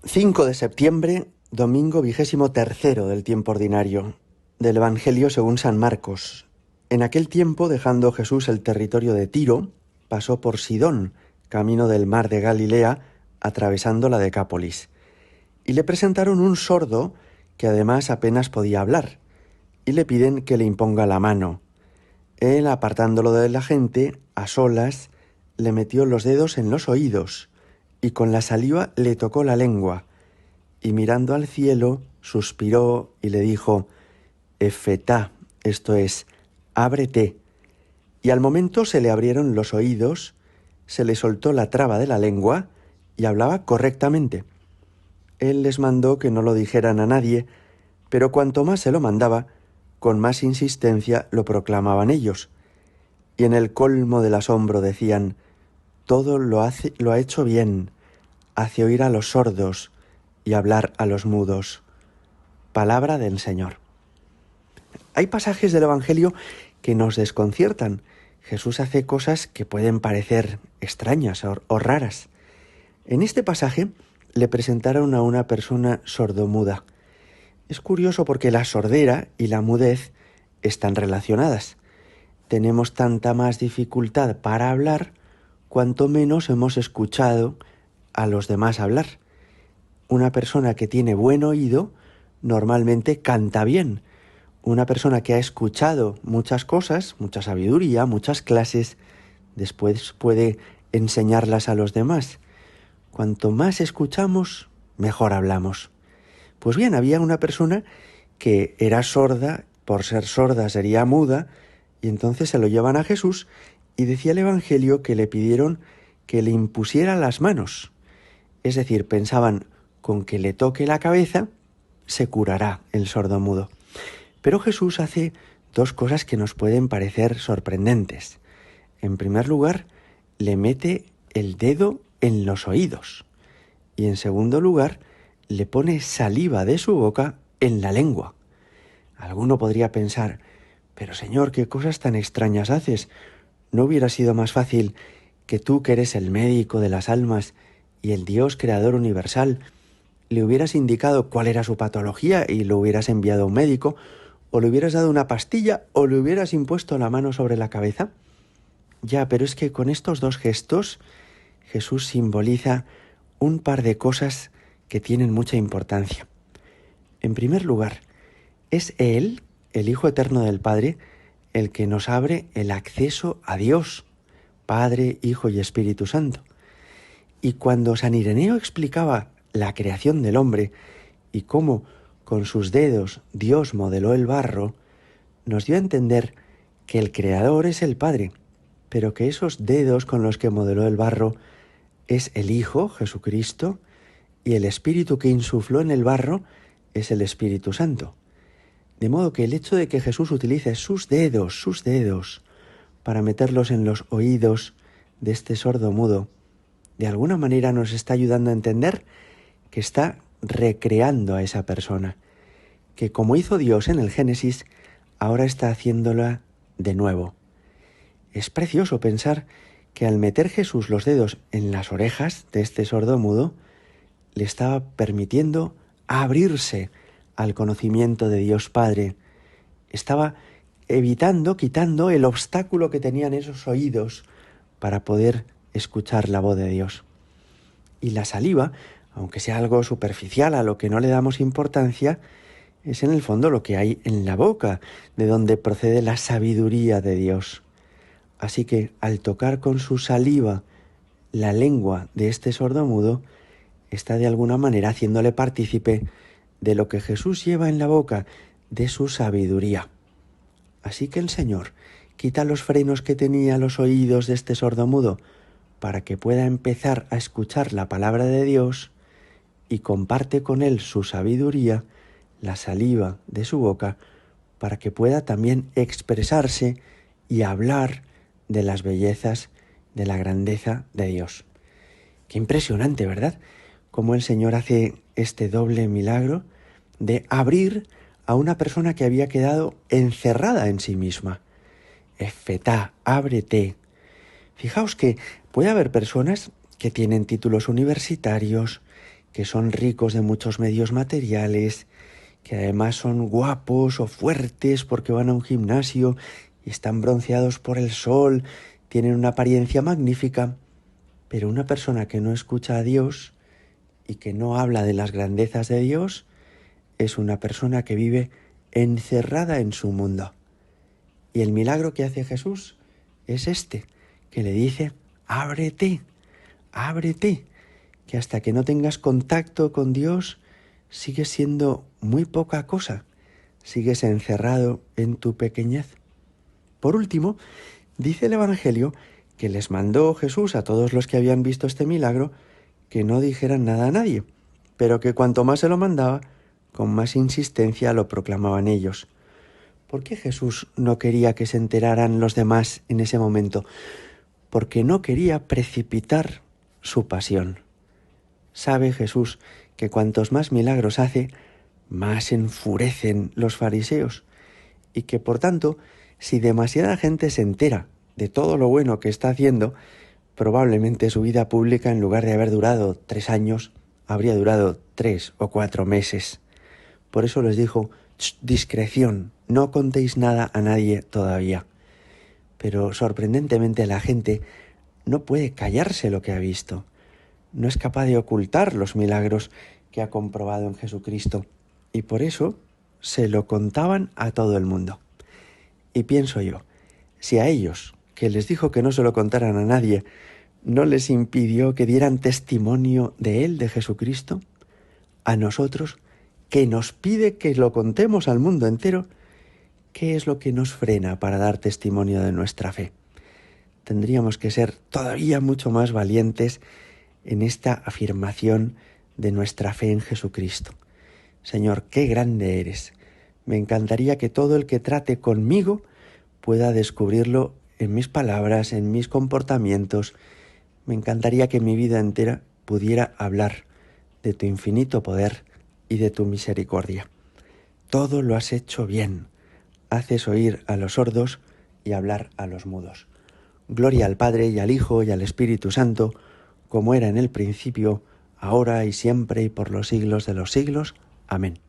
5 de septiembre, domingo 23º del tiempo ordinario, del Evangelio según San Marcos. En aquel tiempo, dejando Jesús el territorio de Tiro, pasó por Sidón, camino del mar de Galilea, atravesando la Decápolis. Y le presentaron un sordo que además apenas podía hablar, y le piden que le imponga la mano. Él, apartándolo de la gente, a solas, le metió los dedos en los oídos, y con la saliva le tocó la lengua, y mirando al cielo, suspiró y le dijo, Efetá, esto es, ábrete. Y al momento se le abrieron los oídos, se le soltó la traba de la lengua y hablaba correctamente. Él les mandó que no lo dijeran a nadie, pero cuanto más se lo mandaba, con más insistencia lo proclamaban ellos. Y en el colmo del asombro decían, todo lo ha hecho bien, hace oír a los sordos y hablar a los mudos. Palabra del Señor. Hay pasajes del Evangelio que nos desconciertan. Jesús hace cosas que pueden parecer extrañas o raras. En este pasaje le presentaron a una persona sordomuda. Es curioso porque la sordera y la mudez están relacionadas. Tenemos tanta más dificultad para hablar cuanto menos hemos escuchado a los demás hablar. Una persona que tiene buen oído normalmente canta bien. Una persona que ha escuchado muchas cosas, mucha sabiduría, muchas clases, después puede enseñarlas a los demás. Cuanto más escuchamos, mejor hablamos. Pues bien, había una persona que era sorda, por ser sorda sería muda, y entonces se lo llevan a Jesús y decía el Evangelio que le pidieron que le impusiera las manos. Es decir, pensaban, con que le toque la cabeza, se curará el sordomudo. Pero Jesús hace dos cosas que nos pueden parecer sorprendentes. En primer lugar, le mete el dedo en los oídos. Y en segundo lugar, le pone saliva de su boca en la lengua. Alguno podría pensar, pero Señor, ¿qué cosas tan extrañas haces? ¿No hubiera sido más fácil que tú, que eres el médico de las almas y el Dios creador universal, le hubieras indicado cuál era su patología y lo hubieras enviado a un médico, o le hubieras dado una pastilla, o le hubieras impuesto la mano sobre la cabeza? Ya, pero es que con estos dos gestos Jesús simboliza un par de cosas que tienen mucha importancia. En primer lugar, es Él, el Hijo Eterno del Padre, el que nos abre el acceso a Dios, Padre, Hijo y Espíritu Santo. Y cuando San Ireneo explicaba la creación del hombre y cómo con sus dedos Dios modeló el barro, nos dio a entender que el Creador es el Padre, pero que esos dedos con los que modeló el barro es el Hijo, Jesucristo, y el Espíritu que insufló en el barro es el Espíritu Santo. De modo que el hecho de que Jesús utilice sus dedos, para meterlos en los oídos de este sordo mudo, de alguna manera nos está ayudando a entender que está recreando a esa persona, que como hizo Dios en el Génesis, ahora está haciéndola de nuevo. Es precioso pensar que al meter Jesús los dedos en las orejas de este sordo mudo, le estaba permitiendo abrirse al conocimiento de Dios Padre. Estaba quitando el obstáculo que tenían esos oídos para poder escuchar la voz de Dios. Y la saliva, aunque sea algo superficial a lo que no le damos importancia, es en el fondo lo que hay en la boca, de donde procede la sabiduría de Dios. Así que al tocar con su saliva la lengua de este sordomudo, está de alguna manera haciéndole partícipe de lo que Jesús lleva en la boca, de su sabiduría. Así que el Señor quita los frenos que tenía los oídos de este sordomudo para que pueda empezar a escuchar la palabra de Dios y comparte con él su sabiduría, la saliva de su boca, para que pueda también expresarse y hablar de las bellezas, de la grandeza de Dios. Qué impresionante, ¿verdad? Cómo el Señor hace este doble milagro de abrir a una persona que había quedado encerrada en sí misma. Efetá, ábrete. Fijaos que puede haber personas que tienen títulos universitarios, que son ricos de muchos medios materiales, que además son guapos o fuertes porque van a un gimnasio y están bronceados por el sol, tienen una apariencia magnífica, pero una persona que no escucha a Dios y que no habla de las grandezas de Dios es una persona que vive encerrada en su mundo. Y el milagro que hace Jesús es este, que le dice, ábrete, ábrete, que hasta que no tengas contacto con Dios sigues siendo muy poca cosa, sigues encerrado en tu pequeñez. Por último, dice el Evangelio que les mandó Jesús a todos los que habían visto este milagro que no dijeran nada a nadie, pero que cuanto más se lo mandaba, con más insistencia lo proclamaban ellos. ¿Por qué Jesús no quería que se enteraran los demás en ese momento? Porque no quería precipitar su pasión. Sabe Jesús que cuantos más milagros hace, más enfurecen los fariseos, y que por tanto, si demasiada gente se entera de todo lo bueno que está haciendo, probablemente su vida pública, en lugar de haber durado 3 años, habría durado 3 o 4 meses. Por eso les dijo, discreción, no contéis nada a nadie todavía. Pero sorprendentemente la gente no puede callarse lo que ha visto. No es capaz de ocultar los milagros que ha comprobado en Jesucristo. Y por eso se lo contaban a todo el mundo. Y pienso yo, si a ellos, que les dijo que no se lo contaran a nadie, no les impidió que dieran testimonio de él, de Jesucristo, a nosotros, que nos pide que lo contemos al mundo entero, ¿qué es lo que nos frena para dar testimonio de nuestra fe? Tendríamos que ser todavía mucho más valientes en esta afirmación de nuestra fe en Jesucristo. Señor, qué grande eres. Me encantaría que todo el que trate conmigo pueda descubrirlo en mis palabras, en mis comportamientos. Me encantaría que mi vida entera pudiera hablar de tu infinito poder y de tu misericordia. Todo lo has hecho bien. Haces oír a los sordos y hablar a los mudos. Gloria al Padre y al Hijo y al Espíritu Santo, como era en el principio, ahora y siempre y por los siglos de los siglos. Amén.